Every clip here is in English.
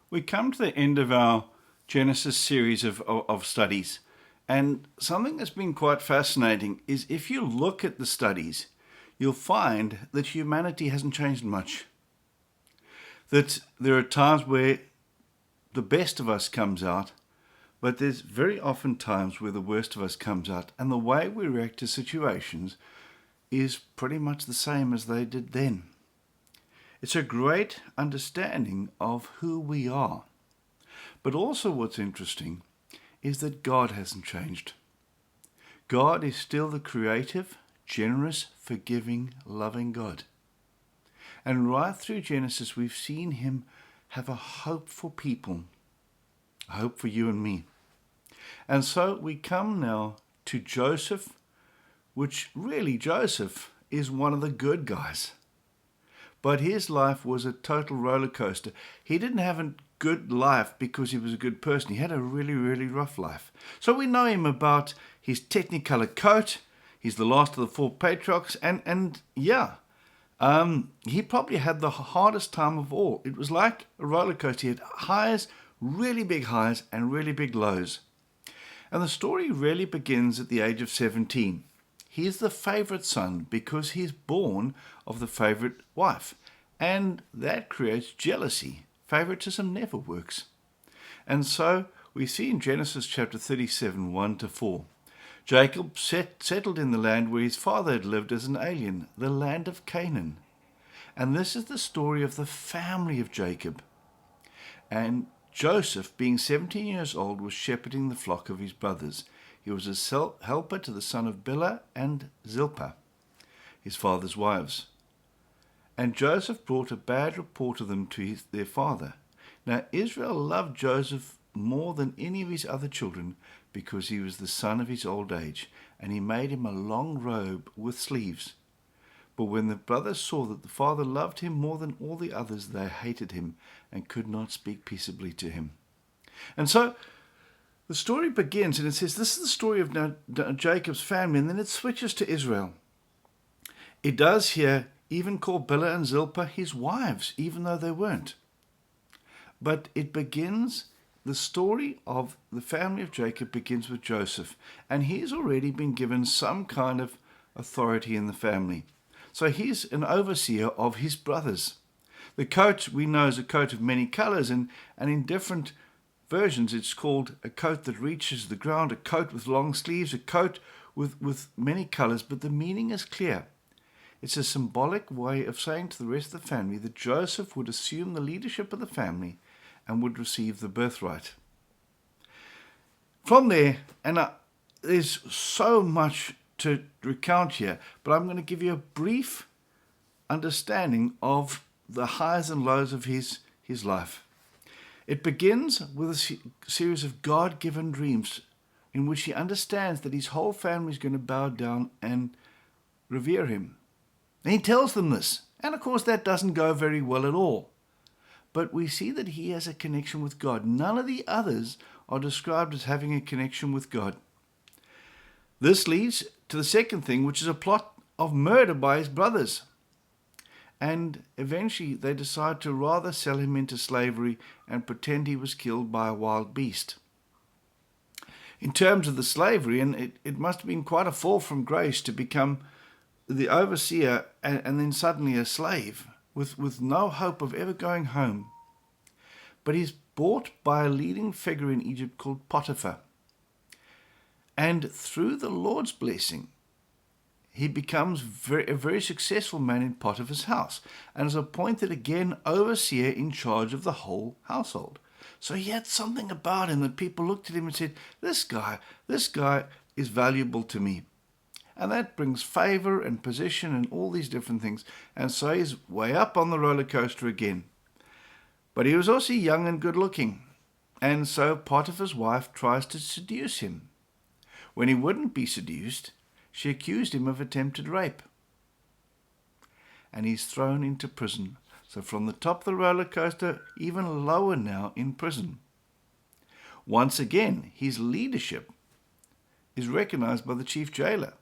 We come to the end of our Genesis series of studies, and something that's been quite fascinating is if you look at the studies, you'll find that humanity hasn't changed much. That there are times where the best of us comes out, but there's very often times where the worst of us comes out, and the way we react to situations is pretty much the same as they did then. It's a great understanding of who we are. But also what's interesting is that God hasn't changed. God is still the creative, generous, forgiving, loving God. And right through Genesis, we've seen him have a hope for people, a hope for you and me. And so we come now to Joseph, which really Joseph is one of the good guys. But his life was a total roller coaster. He didn't have a good life because he was a good person. He had a really, really rough life. So we know him about his technicolor coat. He's the last of the four patriarchs. He probably had the hardest time of all. It was like a roller coaster. He had highs, really big highs, and really big lows. And the story really begins at the age of 17. He is the favorite son because he's born of the favorite wife. And that creates jealousy. Favoritism never works. And so we see in Genesis chapter 37, 1-4. Jacob settled in the land where his father had lived as an alien, the land of Canaan. And this is the story of the family of Jacob. And Joseph, being 17 years old, was shepherding the flock of his brothers. He was a helper to the son of Bilhah and Zilpah, his father's wives. And Joseph brought a bad report of them to their father. Now Israel loved Joseph more than any of his other children because he was the son of his old age, and he made him a long robe with sleeves. But when the brothers saw that the father loved him more than all the others, they hated him and could not speak peaceably to him. And so the story begins, and it says, this is the story of Jacob's family, and then it switches to Israel. It does here even call Bilhah and Zilpah his wives, even though they weren't. But it begins, the story of the family of Jacob begins with Joseph, and he's already been given some kind of authority in the family. So he's an overseer of his brothers. The coat we know is a coat of many colors, and in different versions it's called a coat that reaches the ground, a coat with long sleeves, a coat with many colors, but the meaning is clear. It's a symbolic way of saying to the rest of the family that Joseph would assume the leadership of the family and would receive the birthright. From there, and there's so much to recount here, but I'm going to give you a brief understanding of the highs and lows of his life. It begins with a series of God-given dreams in which he understands that his whole family is going to bow down and revere him. And he tells them this. And of course that doesn't go very well at all. But we see that he has a connection with God. None of the others are described as having a connection with God. This leads to the second thing, which is a plot of murder by his brothers. And eventually they decide to rather sell him into slavery and pretend he was killed by a wild beast. In terms of the slavery, and it must have been quite a fall from grace to become the overseer and then suddenly a slave with no hope of ever going home. But he's bought by a leading figure in Egypt called Potiphar. And through the Lord's blessing, he becomes a very successful man in Potiphar's house and is appointed again overseer in charge of the whole household. So he had something about him that people looked at him and said, this guy is valuable to me. And that brings favor and position and all these different things. And so he's way up on the roller coaster again. But he was also young and good looking. And so Potiphar's wife tries to seduce him. When he wouldn't be seduced, she accused him of attempted rape. And he's thrown into prison. So from the top of the roller coaster, even lower now in prison. Once again, his leadership is recognized by the chief jailer.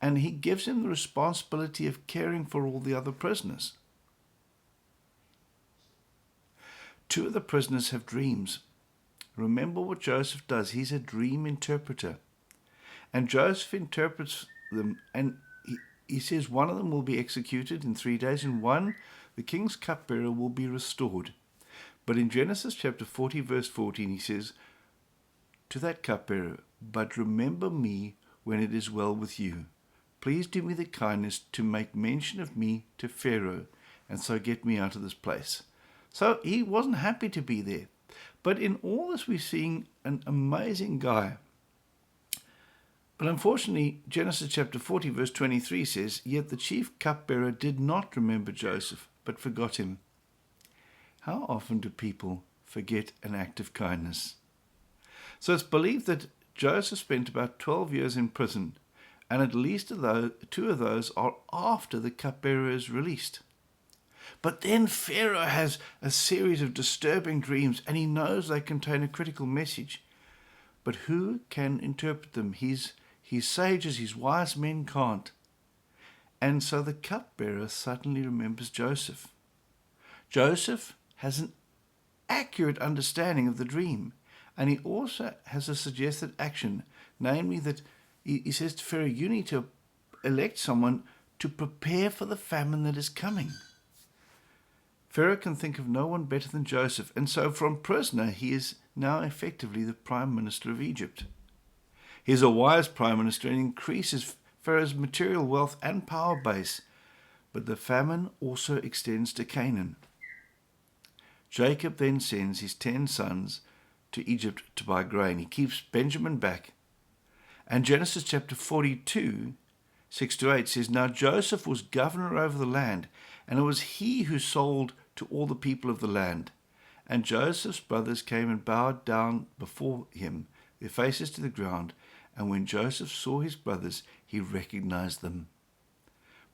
And he gives him the responsibility of caring for all the other prisoners. Two of the prisoners have dreams. Remember what Joseph does. He's a dream interpreter. And Joseph interprets them, and he says one of them will be executed in 3 days, and one, the king's cupbearer, will be restored. But in Genesis chapter 40, verse 14, he says to that cupbearer, "But remember me when it is well with you. Please do me the kindness to make mention of me to Pharaoh, and so get me out of this place." So he wasn't happy to be there. But in all this, we're seeing an amazing guy. But unfortunately, Genesis chapter 40, verse 23 says, "Yet the chief cupbearer did not remember Joseph, but forgot him." How often do people forget an act of kindness? So it's believed that Joseph spent about 12 years in prison, and at least two of those are after the cupbearer is released. But then Pharaoh has a series of disturbing dreams, and he knows they contain a critical message. But who can interpret them? His sages, his wise men can't. And so the cupbearer suddenly remembers Joseph. Joseph has an accurate understanding of the dream, and he also has a suggested action, namely that he says to Pharaoh, "You need to elect someone to prepare for the famine that is coming." Pharaoh can think of no one better than Joseph, and so from prisoner he is now effectively the prime minister of Egypt. He is a wise prime minister and increases Pharaoh's material wealth and power base, but the famine also extends to Canaan. Jacob then sends his 10 sons to Egypt to buy grain. He keeps Benjamin back. And Genesis chapter 42, 6-8 says, "Now Joseph was governor over the land, and it was he who sold to all the people of the land. And Joseph's brothers came and bowed down before him, their faces to the ground. And when Joseph saw his brothers, he recognized them.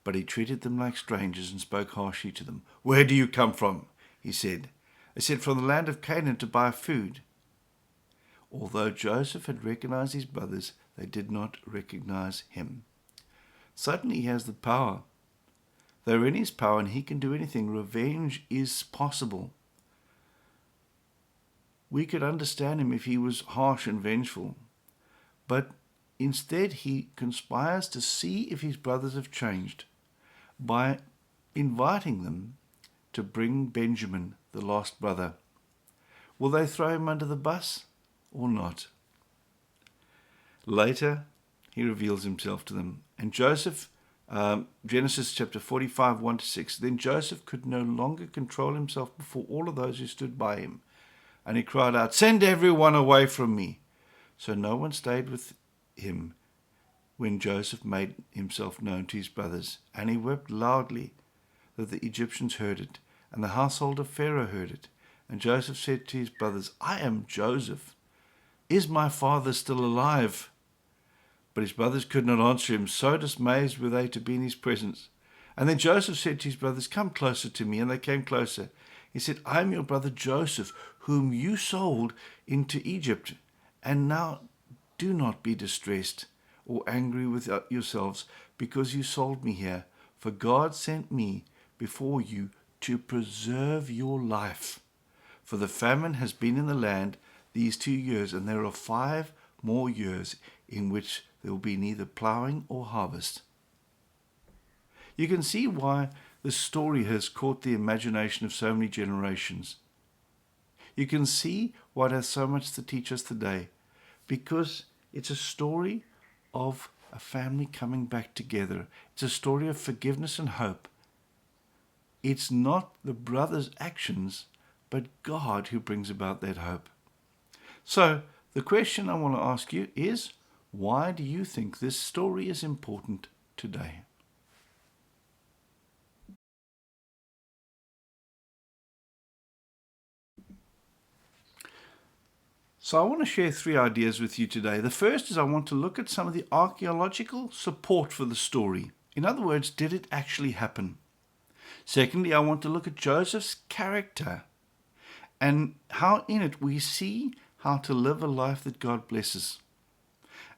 But he treated them like strangers and spoke harshly to them. 'Where do you come from?' he said. They said, 'From the land of Canaan to buy food.' Although Joseph had recognized his brothers, they did not recognize him." Suddenly he has the power. They're in his power and he can do anything. Revenge is possible. We could understand him if he was harsh and vengeful. But instead he conspires to see if his brothers have changed by inviting them to bring Benjamin, the lost brother. Will they throw him under the bus or not? Later he reveals himself to them. And Joseph, Genesis chapter 45, 1-6, "Then Joseph could no longer control himself before all of those who stood by him. And he cried out, 'Send everyone away from me.' So no one stayed with him when Joseph made himself known to his brothers. And he wept loudly that the Egyptians heard it, and the household of Pharaoh heard it. And Joseph said to his brothers, 'I am Joseph. Is my father still alive?' But his brothers could not answer him, so dismayed were they to be in his presence. And then Joseph said to his brothers, 'Come closer to me.' And they came closer. He said, 'I am your brother Joseph, whom you sold into Egypt. And now do not be distressed or angry with yourselves because you sold me here. For God sent me before you to preserve your life. For the famine has been in the land these 2 years, and there are 5 more years in which there will be neither plowing or harvest.'" You can see why this story has caught the imagination of so many generations. You can see why it has so much to teach us today, because it's a story of a family coming back together. It's a story of forgiveness and hope. It's not the brothers' actions, but God who brings about that hope. So the question I want to ask you is, why do you think this story is important today? So I want to share 3 ideas with you today. The first is I want to look at some of the archaeological support for the story. In other words, did it actually happen? Secondly, I want to look at Joseph's character and how in it we see how to live a life that God blesses.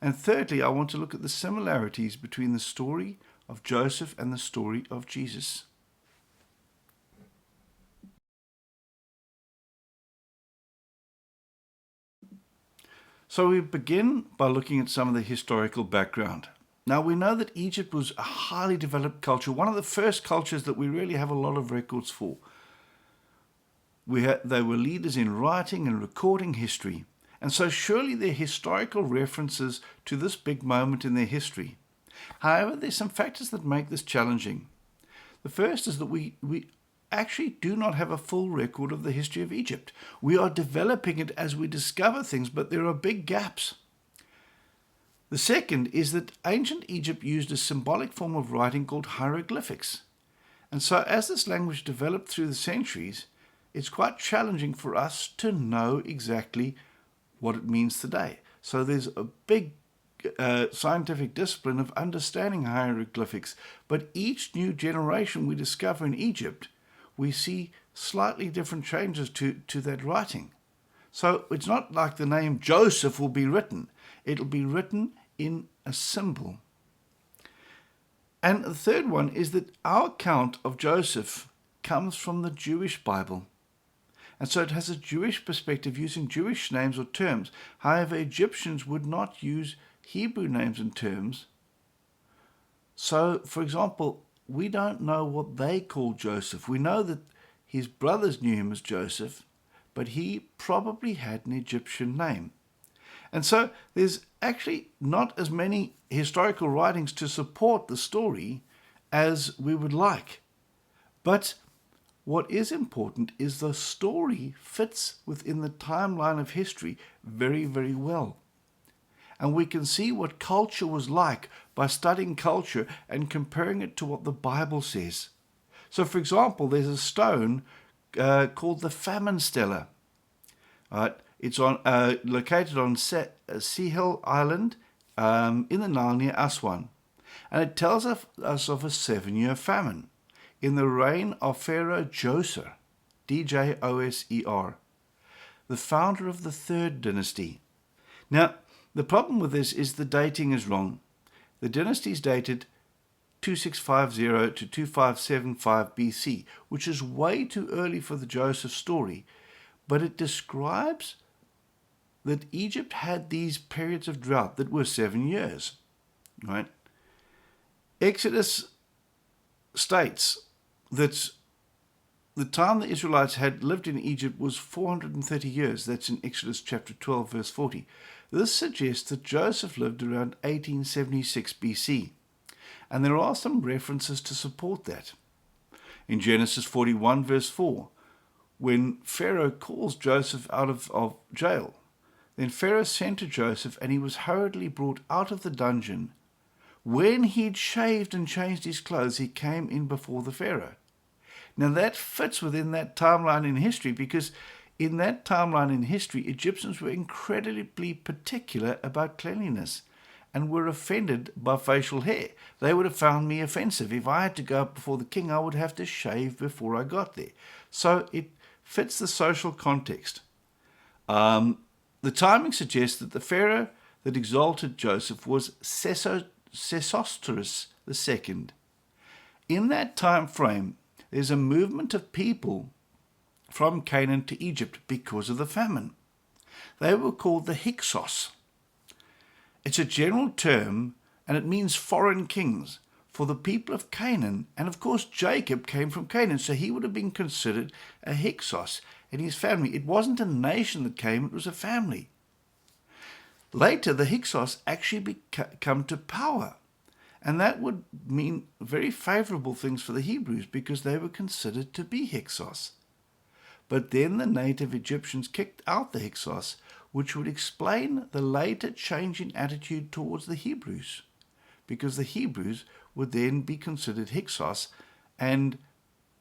And thirdly, I want to look at the similarities between the story of Joseph and the story of Jesus. So we begin by looking at some of the historical background. Now we know that Egypt was a highly developed culture, one of the first cultures that we really have a lot of records for. They were leaders in writing and recording history, and so surely there are historical references to this big moment in their history. However, there's some factors that make this challenging. The first is that we actually do not have a full record of the history of Egypt. We are developing it as we discover things, but there are big gaps. The second is that ancient Egypt used a symbolic form of writing called hieroglyphics. And so as this language developed through the centuries, it's quite challenging for us to know exactly what it means today. So there's a big scientific discipline of understanding hieroglyphics, but each new generation we discover in Egypt, we see slightly different changes to that writing. So it's not like the name Joseph will be written. It'll be written in a symbol. And the third one is that our account of Joseph comes from the Jewish Bible. And so it has a Jewish perspective using Jewish names or terms. However, Egyptians would not use Hebrew names and terms. So, for example, we don't know what they called Joseph. We know that his brothers knew him as Joseph, but he probably had an Egyptian name. And so there's actually not as many historical writings to support the story as we would like. But what is important is the story fits within the timeline of history very, very well. And we can see what culture was like by studying culture and comparing it to what the Bible says. So, for example, there's a stone called the Famine Stela. It's located on Sehel Island in the Nile near Aswan. And it tells us of a 7-year famine in the reign of Pharaoh Djoser, D-J-O-S-E-R, the founder of the third dynasty. Now, the problem with this is the dating is wrong. The dynasty is dated 2650 to 2575 BC, which is way too early for the Joseph story, but it describes that Egypt had these periods of drought that were 7 years. Right? Exodus states that the time the Israelites had lived in Egypt was 430 years. That's in Exodus chapter 12, verse 40. This suggests that Joseph lived around 1876 BC. And there are some references to support that. In Genesis 41, verse 4, when Pharaoh calls Joseph out of jail, then Pharaoh sent to Joseph, and he was hurriedly brought out of the dungeon. When he'd shaved and changed his clothes, he came in before the Pharaoh. Now that fits within that timeline in history, because in that timeline in history, Egyptians were incredibly particular about cleanliness and were offended by facial hair. They would have found me offensive. If I had to go up before the king, I would have to shave before I got there. So it fits the social context. The timing suggests that the Pharaoh that exalted Joseph was Sesostris II. In that time frame, there's a movement of people from Canaan to Egypt because of the famine. They were called the Hyksos. It's a general term, and it means foreign kings for the people of Canaan. And of course, Jacob came from Canaan, so he would have been considered a Hyksos and his family. It wasn't a nation that came, it was a family. Later, the Hyksos actually come to power. And that would mean very favorable things for the Hebrews because they were considered to be Hyksos. But then the native Egyptians kicked out the Hyksos, which would explain the later change in attitude towards the Hebrews, because the Hebrews would then be considered Hyksos, and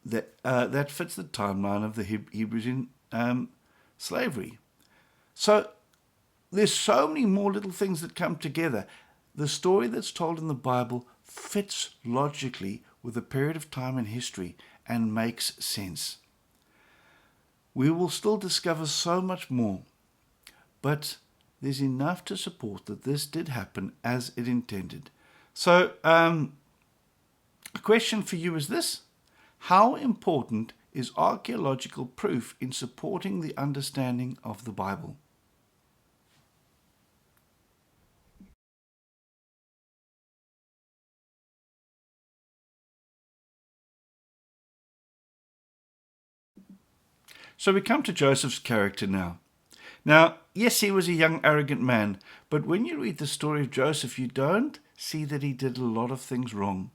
that fits the timeline of the Hebrews in slavery. So there's so many more little things that come together. The story that's told in the Bible fits logically with a period of time in history and makes sense. We will still discover so much more, but there's enough to support that this did happen as it intended. So, a question for you is this: how important is archaeological proof in supporting the understanding of the Bible? So we come to Joseph's character now. Now, yes, he was a young, arrogant man, but when you read the story of Joseph, you don't see that he did a lot of things wrong.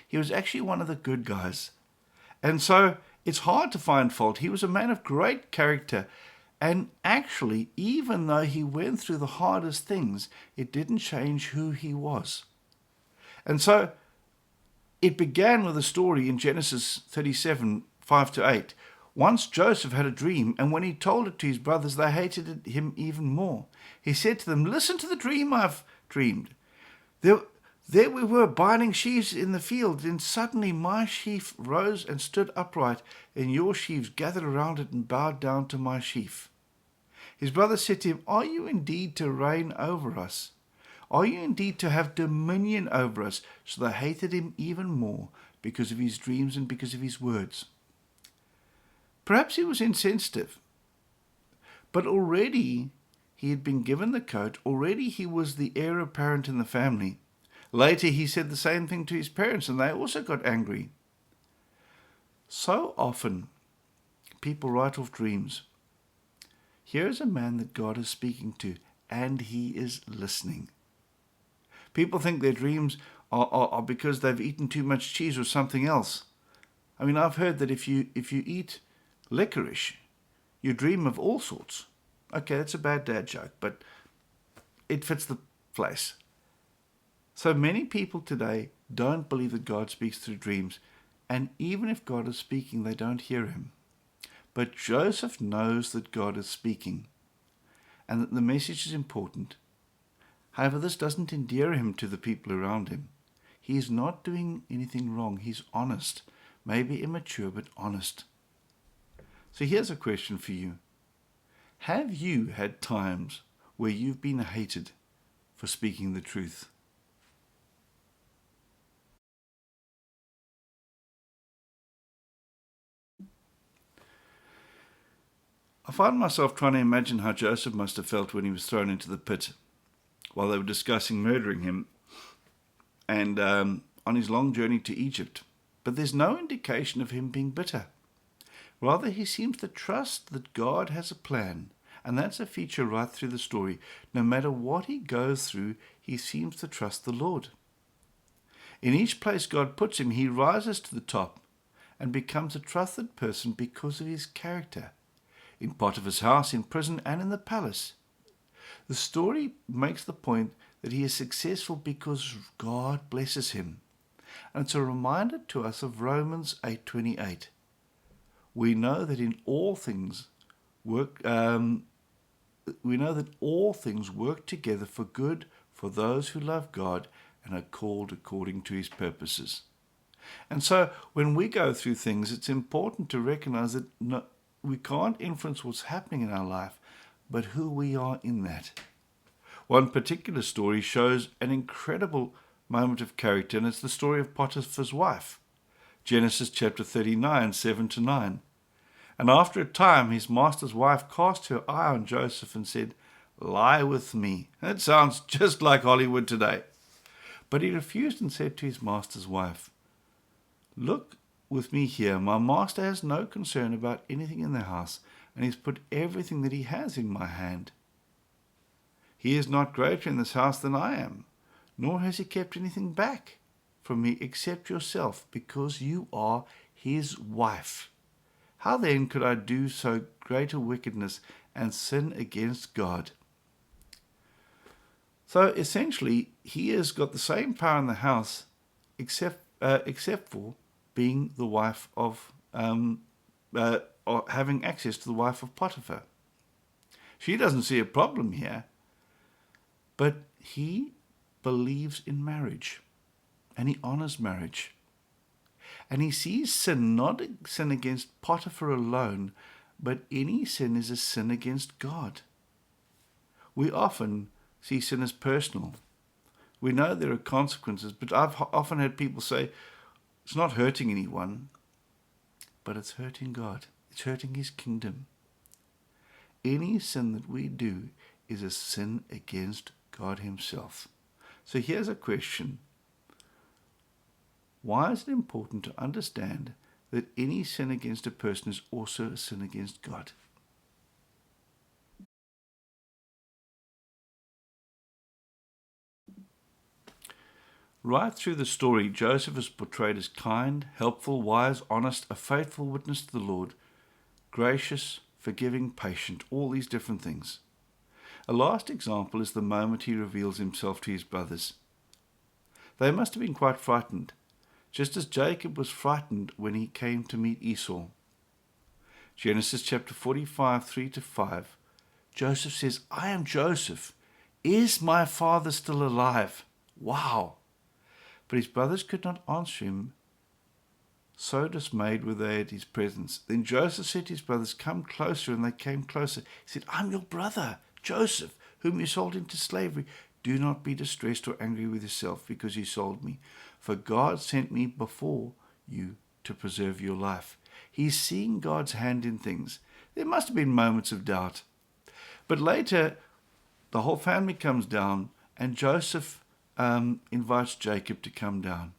He was actually one of the good guys. And so it's hard to find fault. He was a man of great character. And actually, even though he went through the hardest things, it didn't change who he was. And so it began with a story in Genesis 37, 5-8. Once Joseph had a dream, and when he told it to his brothers, they hated him even more. He said to them, "Listen to the dream I've dreamed. There we were, binding sheaves in the field. Then suddenly my sheaf rose and stood upright, and your sheaves gathered around it and bowed down to my sheaf." His brothers said to him, "Are you indeed to reign over us? Are you indeed to have dominion over us?" So they hated him even more because of his dreams and because of his words. Perhaps he was insensitive, but already he had been given the coat. Already he was the heir apparent in the family. Later he said the same thing to his parents, and they also got angry. So often people write off dreams. Here is a man that God is speaking to, and he is listening. People think their dreams are because they've eaten too much cheese or something else. I mean, I've heard that if you eat licorice, you dream of all sorts. Okay, that's a bad dad joke, but it fits the place. So many people today don't believe that God speaks through dreams, and even if God is speaking, they don't hear him. But Joseph knows that God is speaking, and that the message is important. However, this doesn't endear him to the people around him. He is not doing anything wrong. He's honest, maybe immature, but honest. So here's a question for you. Have you had times where you've been hated for speaking the truth? I find myself trying to imagine how Joseph must have felt when he was thrown into the pit while they were discussing murdering him, and on his long journey to Egypt. But there's no indication of him being bitter. Rather, he seems to trust that God has a plan, and that's a feature right through the story. No matter what he goes through, he seems to trust the Lord. In each place God puts him, he rises to the top and becomes a trusted person because of his character. In Potiphar's house, in prison, and in the palace. The story makes the point that he is successful because God blesses him. And it's a reminder to us of Romans 8:28. We know that all things work together for good for those who love God and are called according to his purposes. And so when we go through things, it's important to recognize that we can't influence what's happening in our life, but who we are in that. One particular story shows an incredible moment of character, and it's the story of Potiphar's wife. Genesis chapter 39, 7-9. And after a time, his master's wife cast her eye on Joseph and said, "Lie with me." That sounds just like Hollywood today. But he refused and said to his master's wife, "Look with me here. My master has no concern about anything in the house, and he's put everything that he has in my hand. He is not greater in this house than I am, nor has he kept anything back from me except yourself, because you are his wife. How then could I do so great a wickedness and sin against God?" So essentially, he has got the same power in the house, except for being the wife of, or having access to the wife of Potiphar. She doesn't see a problem here, but he believes in marriage, and he honors marriage. And he sees sin not a sin against Potiphar alone, but any sin is a sin against God. We often see sin as personal. We know there are consequences, but I've often had people say, it's not hurting anyone, but it's hurting God. It's hurting his kingdom. Any sin that we do is a sin against God himself. So here's a question. Why is it important to understand that any sin against a person is also a sin against God. Right through the story, Joseph is portrayed as kind, helpful, wise, honest, a faithful witness to the Lord, gracious, forgiving, patient, all these different things. A last example is the moment he reveals himself to his brothers. They must have been quite frightened, just as Jacob was frightened when he came to meet Esau. Genesis chapter 45, 3-5. Joseph says, "I am Joseph. Is my father still alive?" Wow! But his brothers could not answer him. So dismayed were they at his presence. Then Joseph said to his brothers, "Come closer," and they came closer. He said, "I'm your brother, Joseph, whom you sold into slavery. Do not be distressed or angry with yourself because you sold me, for God sent me before you to preserve your life." He's seeing God's hand in things. There must have been moments of doubt. But later, the whole family comes down, and Joseph invites Jacob to come down.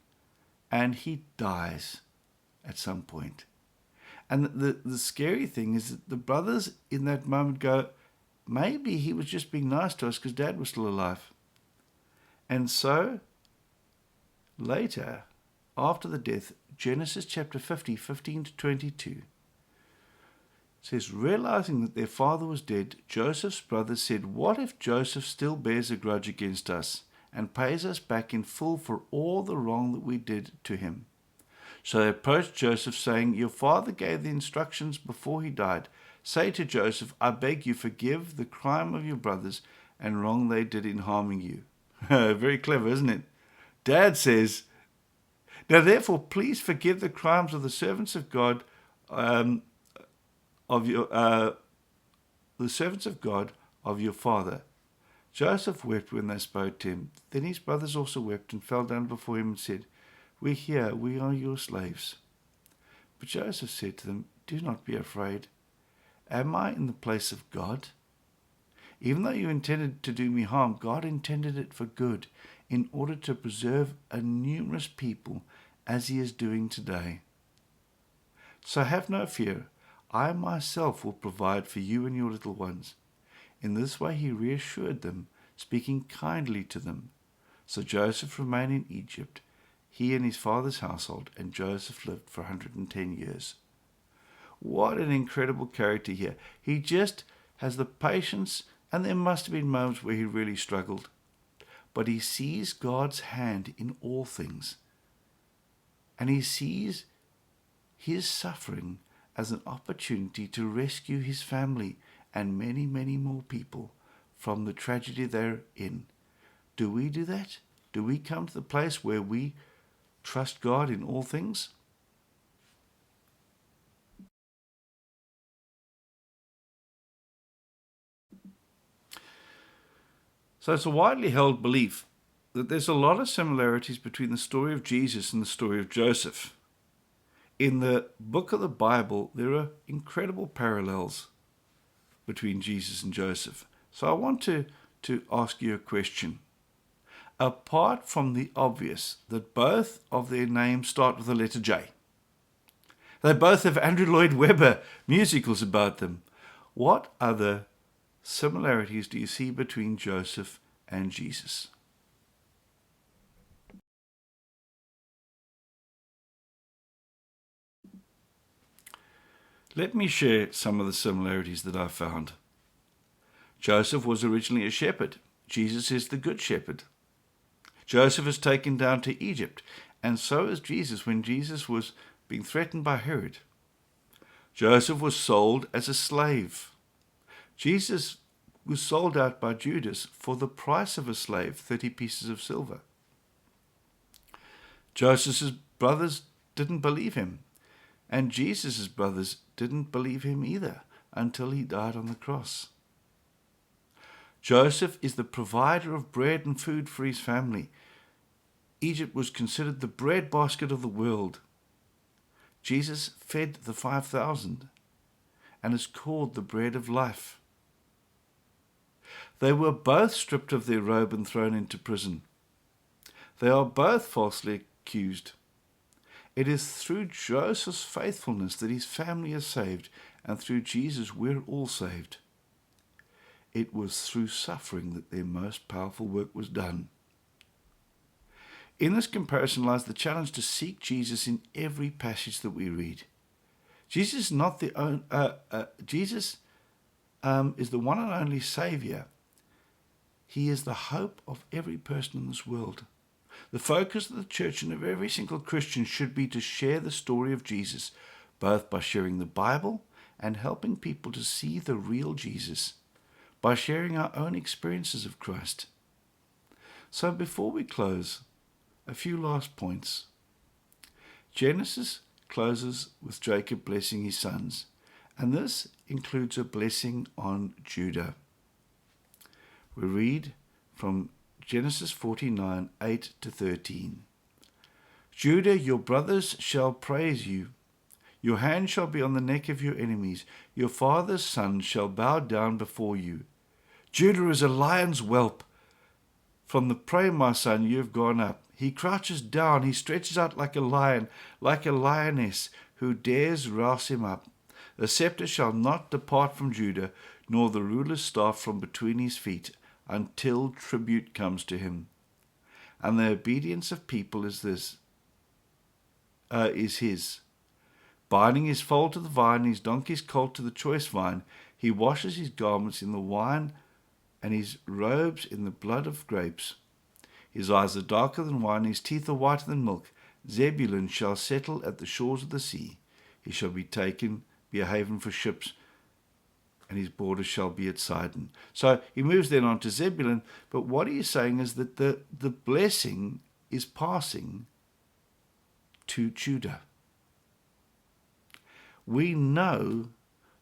And he dies at some point. And the scary thing is that the brothers in that moment go, maybe he was just being nice to us because Dad was still alive. And so, later, after the death, Genesis chapter 50, 15-22, says, realizing that their father was dead, Joseph's brothers said, "What if Joseph still bears a grudge against us and pays us back in full for all the wrong that we did to him?" So they approached Joseph, saying, "Your father gave the instructions before he died. Say to Joseph, I beg you, forgive the crime of your brothers and wrong they did in harming you." Very clever, isn't it? Dad says, "Now therefore, please forgive the crimes of the servants of God, the servants of God of your father." Joseph wept when they spoke to him. Then his brothers also wept and fell down before him and said, "We hear, we are your slaves." But Joseph said to them, "Do not be afraid. Am I in the place of God? Even though you intended to do me harm, God intended it for good, in order to preserve a numerous people, as he is doing today. So have no fear. I myself will provide for you and your little ones." In this way he reassured them, speaking kindly to them. So Joseph remained in Egypt, he and his father's household, and Joseph lived for 110 years. What an incredible character here. He just has the patience, and there must have been moments where he really struggled. But he sees God's hand in all things. And he sees his suffering as an opportunity to rescue his family and many, many more people from the tragedy they're in. Do we do that? Do we come to the place where we trust God in all things? So it's a widely held belief that there's a lot of similarities between the story of Jesus and the story of Joseph. In the book of the Bible, there are incredible parallels between Jesus and Joseph. So I want to ask you a question. Apart from the obvious that both of their names start with the letter J, they both have Andrew Lloyd Webber musicals about them, what other similarities do you see between Joseph and Jesus? Let me share some of the similarities that I found. Joseph was originally a shepherd. Jesus is the good shepherd. Joseph is taken down to Egypt, and so is Jesus when Jesus was being threatened by Herod. Joseph was sold as a slave. Jesus was sold out by Judas for the price of a slave, 30 pieces of silver. Joseph's brothers didn't believe him, and Jesus' brothers didn't believe him either until he died on the cross. Joseph is the provider of bread and food for his family. Egypt was considered the breadbasket of the world. Jesus fed the 5,000 and is called the bread of life. They were both stripped of their robe and thrown into prison. They are both falsely accused. It is through Joseph's faithfulness that his family is saved, and through Jesus we're all saved. It was through suffering that their most powerful work was done. In this comparison lies the challenge to seek Jesus in every passage that we read. Jesus is not the Jesus is the one and only Savior. He is the hope of every person in this world. The focus of the church and of every single Christian should be to share the story of Jesus, both by sharing the Bible and helping people to see the real Jesus, by sharing our own experiences of Christ. So before we close, a few last points. Genesis closes with Jacob blessing his sons, and this includes a blessing on Judah. We read from Genesis 49, 8 to 13. Judah, your brothers shall praise you. Your hand shall be on the neck of your enemies. Your father's son shall bow down before you. Judah is a lion's whelp. From the prey, my son, you have gone up. He crouches down, he stretches out like a lion, like a lioness, who dares rouse him up. The scepter shall not depart from Judah, nor the ruler's staff from between his feet, until tribute comes to him. And the obedience of people is his. Binding his foal to the vine, his donkey's colt to the choice vine, he washes his garments in the wine, and his robes in the blood of grapes. His eyes are darker than wine, his teeth are whiter than milk. Zebulun shall settle at the shores of the sea. He shall be a haven for ships, and his borders shall be at Sidon. So he moves then on to Zebulun, but what he is saying is that the blessing is passing to Judah. We know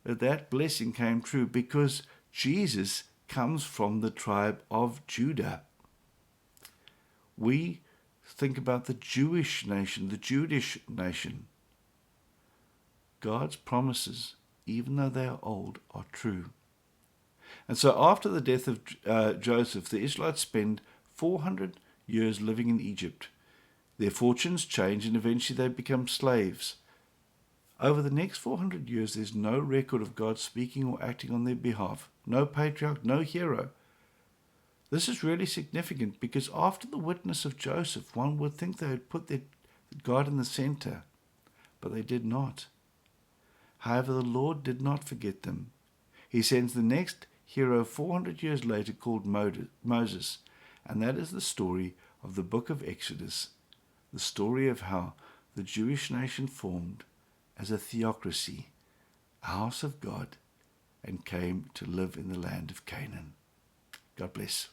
that blessing came true because Jesus comes from the tribe of Judah. We think about the Jewish nation, the Judish nation. God's promises, even though they are old, are true. And so after the death of Joseph, the Israelites spend 400 years living in Egypt. Their fortunes change and eventually they become slaves. Over the next 400 years, there's no record of God speaking or acting on their behalf. No patriarch, no hero. This is really significant because after the witness of Joseph, one would think they had put God in the center, but they did not. However, the Lord did not forget them. He sends the next hero 400 years later called Moses, and that is the story of the book of Exodus, the story of how the Jewish nation formed as a theocracy, a house of God, and came to live in the land of Canaan. God bless.